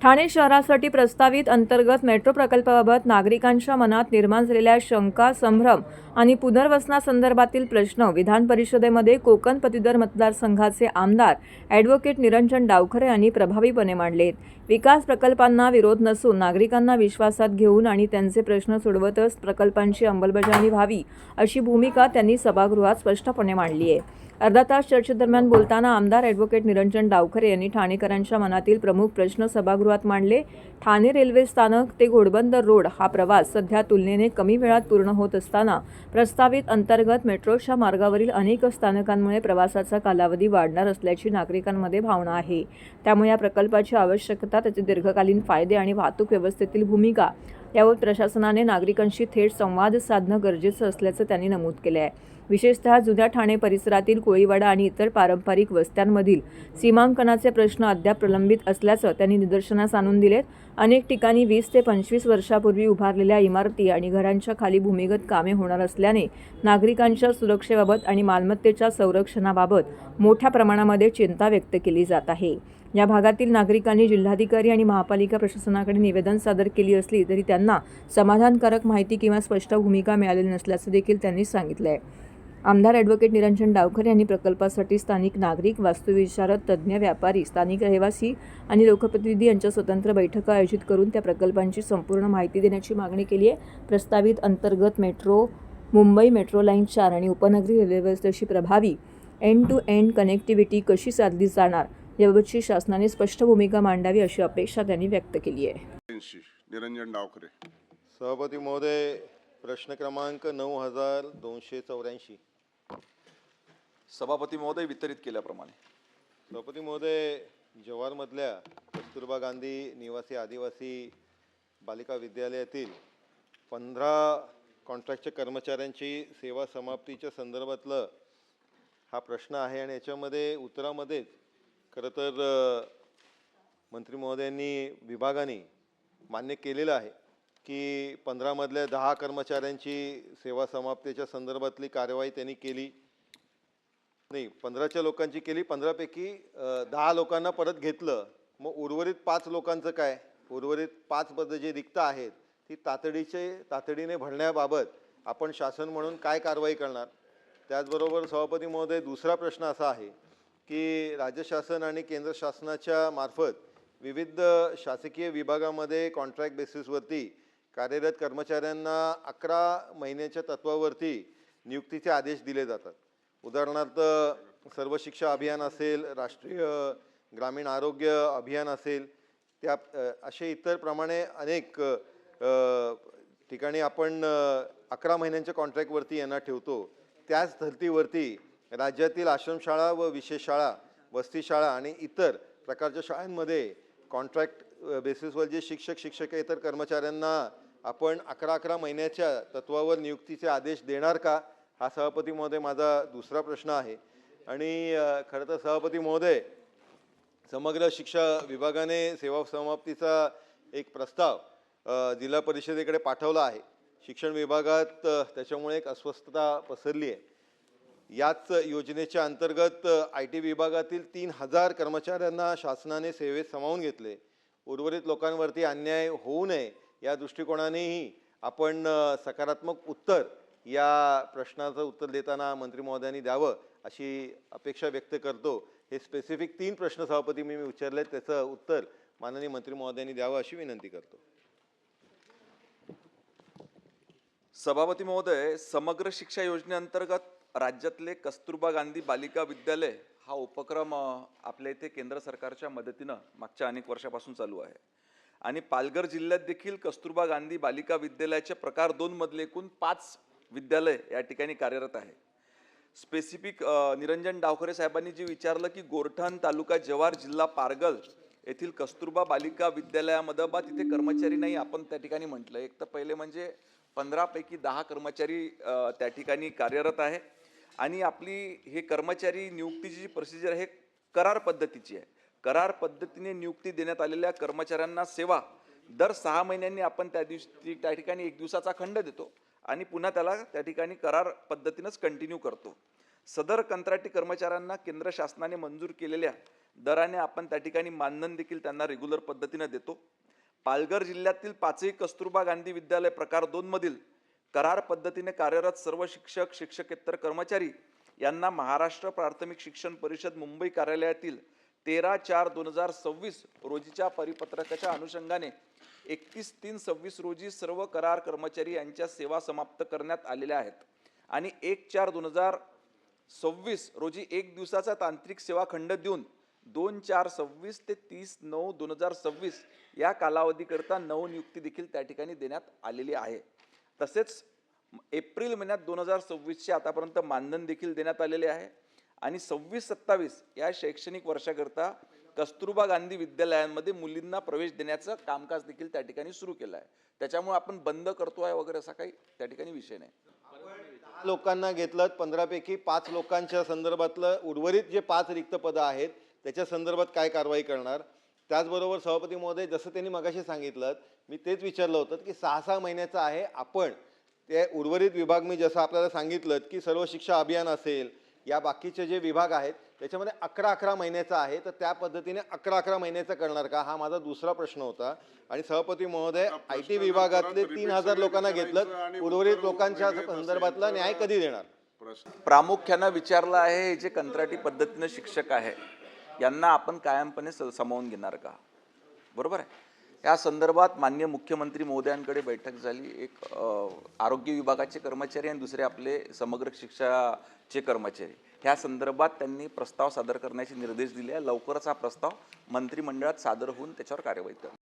ठाणे शहरासाठी प्रस्तावित अंतर्गत मेट्रो प्रकल्पाबाबत नागरिकांच्या मनात निर्माण झालेल्या शंका, संभ्रम आणि पुनर्वसनासंदर्भातील प्रश्न विधान परिषदेमध्ये कोकण पदवीधर मतदारसंघाचे आमदार ॲडव्होकेट निरंजन डावखरे यांनी प्रभावीपणे मांडलेत. विकास प्रकल्पांना विरोध नसून नागरिकांना विश्वासात घेऊन आणि त्यांचे प्रश्न सोडवतच प्रकल्पांची अंमलबजावणी व्हावी अशी भूमिका त्यांनी सभागृहात स्पष्टपणे मांडली आहे. अर्धा तास चर्चेदरम्यान बोलताना आमदार ॲडव्होकेट निरंजन डावखरे यांनी ठाणेकरांच्या मनातील प्रमुख प्रश्न सभागृहात मांडले. ठाणे रेल्वे स्थानक ते घोडबंदर रोड हा प्रवास सध्या तुलनेने कमी वेळात पूर्ण होत असताना प्रस्तावित अंतर्गत मेट्रोच्या मार्गावरील अनेक स्थानकांमुळे प्रवासाचा कालावधी वाढणार असल्याची नागरिकांमध्ये भावना आहे. त्यामुळे या प्रकल्पाची आवश्यकता, त्याचे दीर्घकालीन फायदे आणि वाहतूक व्यवस्थेतील भूमिका यावर प्रशासनाने नागरिकांशी थेट संवाद साधणं गरजेचं असल्याचं त्यांनी नमूद केलं आहे. विशेषतः जुन्या ठाणे परिसरातील कोळीवाडा आणि इतर पारंपरिक वस्त्यांमधील सीमांकनाचे प्रश्न अद्याप प्रलंबित असल्याचं त्यांनी निदर्शनास आणून दिलेत. अनेक ठिकाणी 20 ते 25 वर्षापूर्वी उभारलेल्या इमारती आणि घरांच्या खाली भूमिगत कामे होणार असल्याने नागरिकांच्या सुरक्षेबाबत आणि मालमत्तेच्या संरक्षणाबाबत मोठ्या प्रमाणामध्ये चिंता व्यक्त केली जात आहे. या भागातील नागरिकांनी जिल्हाधिकारी आणि महापालिका प्रशासनाकडे निवेदन सादर केली असली तरी त्यांना समाधानकारक माहिती किंवा स्पष्ट भूमिका मिळालेली नसल्याचं देखील त्यांनी सांगितलं आहे. आमदार ॲडव्होकेट निरंजन डावखरे यांनी प्रकल्पासाठी स्थानिक नागरिक, वास्तुविशारद, तज्ज्ञ, व्यापारी, स्थानिक रहिवासी आणि लोकप्रतिनिधी यांच्या स्वतंत्र बैठका आयोजित करून त्या प्रकल्पांची संपूर्ण माहिती देण्याची मागणी केली आहे. प्रस्तावित अंतर्गत मेट्रो, मुंबई मेट्रो लाईन 4 आणि उपनगरी रेल्वे व्यवस्थेची प्रभावी एंड टू एंड कनेक्टिव्हिटी कशी साधली जाणार याबाबतची शासनाने स्पष्ट भूमिका मांडावी अशी अपेक्षा त्यांनी व्यक्त केली आहे. निरंजन डावखरे. सभापती महोदय, प्रश्न क्रमांक 9284. सभापती महोदय, वितरित केल्याप्रमाणे. सभापती महोदय, जव्हारमधल्या कस्तुरबा गांधी निवासी आदिवासी बालिका विद्यालयातील 15 कॉन्ट्रॅक्टच्या कर्मचाऱ्यांची सेवा समाप्तीच्या संदर्भातलं हा प्रश्न आहे आणि याच्यामध्ये उत्तरामध्येच खरं तर मंत्री महोदयांनी विभागाने मान्य केलेलं आहे की 15 मधल्या 10 कर्मचाऱ्यांची सेवा समाप्तीच्या संदर्भातली कार्यवाही त्यांनी केली नाही. 15च्या लोकांची केली, 15पैकी 10 लोकांना परत घेतलं. मग उर्वरित 5 लोकांचं काय? उर्वरित 5 पदं जे रिक्त आहेत ती तातडीने भरण्याबाबत आपण शासन म्हणून काय कारवाई करणार? त्याचबरोबर सभापती महोदय, दुसरा प्रश्न असा आहे की राज्य शासन आणि केंद्र शासनाच्या मार्फत विविध शासकीय विभागामध्ये कॉन्ट्रॅक्ट बेसिसवरती कार्यरत कर्मचाऱ्यांना 11 महिन्याच्या तत्वावरती नियुक्तीचे आदेश दिले जातात. उदाहरणार्थ सर्व शिक्षा अभियान असेल, राष्ट्रीय ग्रामीण आरोग्य अभियान असेल, त्या असे इतर प्रमाणे अनेक ठिकाणी आपण 11 महिन्यांच्या कॉन्ट्रॅक्टवरती यांना ठेवतो. त्याच धर्तीवरती राज्यातील आश्रमशाळा व विशेष शाळा, वसती शाळा आणि इतर प्रकारच्या शाळांमध्ये कॉन्ट्रॅक्ट बेसिसवर जे शिक्षकेतर कर्मचाऱ्यांना आपण 11 महिन्याच्या तत्वावर नियुक्तीचे आदेश देणार का? हा सभापती महोदय माझा दुसरा प्रश्न आहे. आणि खरं तर सभापती महोदय, समग्र शिक्षा विभागाने सेवा समाप्तीचा एक प्रस्ताव जिल्हा परिषदेकडे पाठवला आहे. शिक्षण विभागात त्याच्यामुळे एक अस्वस्थता पसरली आहे. याच योजनेच्या अंतर्गत IT विभागातील 3000 कर्मचाऱ्यांना शासनाने सेवेत सामावून घेतले. उर्वरित लोकांवरती अन्याय होऊ नये या दृष्टिकोनानेही आपण सकारात्मक उत्तर या प्रश्नाचं उत्तर देताना मंत्री महोदयांनी द्यावं अशी अपेक्षा व्यक्त करतो. हे स्पेसिफिक 3 प्रश्न सभापती मी विचारले, त्याचं उत्तर माननीय मंत्री महोदयांनी द्यावं अशी विनंती करतो. सभापती महोदय, समग्र शिक्षा योजनेअंतर्गत राज्यातले कस्तुरबा गांधी बालिका विद्यालय हा उपक्रम आपल्या इथे केंद्र सरकारच्या मदतीनं मागच्या अनेक वर्षापासून चालू आहे आणि पालघर जिल्ह्यात देखील कस्तुरबा गांधी बालिका विद्यालयाचे प्रकार 2 मधले एकूण 5 विद्यालय या ठिकाणी कार्यरत आहे. स्पेसिफिक निरंजन डावखरे साहेबांनी जे विचारलं की गोरठाण तालुका जव्हार जिल्हा पारगल येथील कस्तुरबा बालिका विद्यालयामध्ये तिथे कर्मचारी नाही आपण त्या ठिकाणी म्हटलं. एक तर पहिले म्हणजे 15 पैकी 10 कर्मचारी त्या ठिकाणी कार्यरत आहे आणि आपली हे कर्मचारी नियुक्तीची जी प्रोसिजर आहे करार पद्धतीची आहे. करार पद्धतीने नियुक्ती देण्यात आलेल्या कर्मचाऱ्यांना सेवा दर 6 महिन्यांनी आपण त्या ठिकाणी 1 दिवसाचा खंड देतो आणि पुन्हा त्याला त्या ठिकाणी करार पद्धतीनेच कंटिन्यू करतो. सदर कंत्राटी कर्मचाऱ्यांना केंद्र शासनाने मंजूर केलेल्या दराने आपण त्या ठिकाणी मानधन देखील त्यांना रेग्युलर पद्धतीने देतो. पालघर जिल्ह्यातील 5ही कस्तुरबा गांधी विद्यालय प्रकार 2 मधील करार पद्धतीने कार्यरत सर्व शिक्षक शिक्षकेतर कर्मचारी यांना महाराष्ट्र प्राथमिक शिक्षण परिषद मुंबई कार्यालयातील 13/4/2026 रोजीच्या परिपत्रकाच्या अनुषंगाने 31/3/26 रोजी सर्व करार कर्मचारी यांच्या सेवा समाप्त करण्यात आलेल्या आहेत आणि 1/4/2026 रोजी एक दिवसाचा तांत्रिक सेवा खंड देऊन 2/4/26 ते 30/9/2026 या कालावधीकरता नवनियुक्ती देखील त्या ठिकाणी देण्यात आलेली आहे. तसेच एप्रिल महिन्यात 2026चे आतापर्यंत मानधन देखील देण्यात आलेले आहे आणि 26-27 या शैक्षणिक वर्षाकरता कस्तुरबा गांधी विद्यालयांमध्ये मुलींना प्रवेश देण्याचं कामकाज देखील त्या ठिकाणी सुरू केलं आहे. त्याच्यामुळे आपण बंद करतोय वगैरे असा काही त्या ठिकाणी विषय नाही. 10 लोकांना घेतलं, 15 पैकी 5 लोकांच्या संदर्भातलं उर्वरित जे 5 रिक्त पदं आहेत त्याच्या संदर्भात काय कारवाई करणार? त्याचबरोबर सभापती महोदय, जसं त्यांनी मगाशी सांगितलं, मी तेच विचारलं होतं की 6-6 महिन्याचं आहे. आपण ते उर्वरित विभाग, मी जसं आपल्याला सांगितलं की सर्व शिक्षा अभियान असेल, या बाकीचे जे विभाग आहेत त्याच्यामध्ये 11-11 महिन्याचा आहे, तर त्या पद्धतीने 11-11 महिन्याचं करणार का? हा माझा दुसरा प्रश्न होता. आणि सभापती महोदय, IT विभागातले 3000 लोकांना घेतलं, उर्वरित लोकांच्या संदर्भातला न्याय कधी देणार? प्रामुख्यानं विचारलं आहे, हे जे कंत्राटी पद्धतीनं शिक्षक आहे यांना आपण कायमपणे सामावून घेणार का? बरोबर आहे. या संदर्भात माननीय मुख्यमंत्री महोदयांकडे बैठक झाली. एक आरोग्य विभागाचे कर्मचारी आणि दुसरे आपले समग्र शिक्षाचे कर्मचारी, ह्या संदर्भात त्यांनी प्रस्ताव सादर करण्याचे निर्देश दिले आहे. लवकरच हा प्रस्ताव मंत्रिमंडळात सादर होऊन त्याच्यावर कार्यवाही करणार.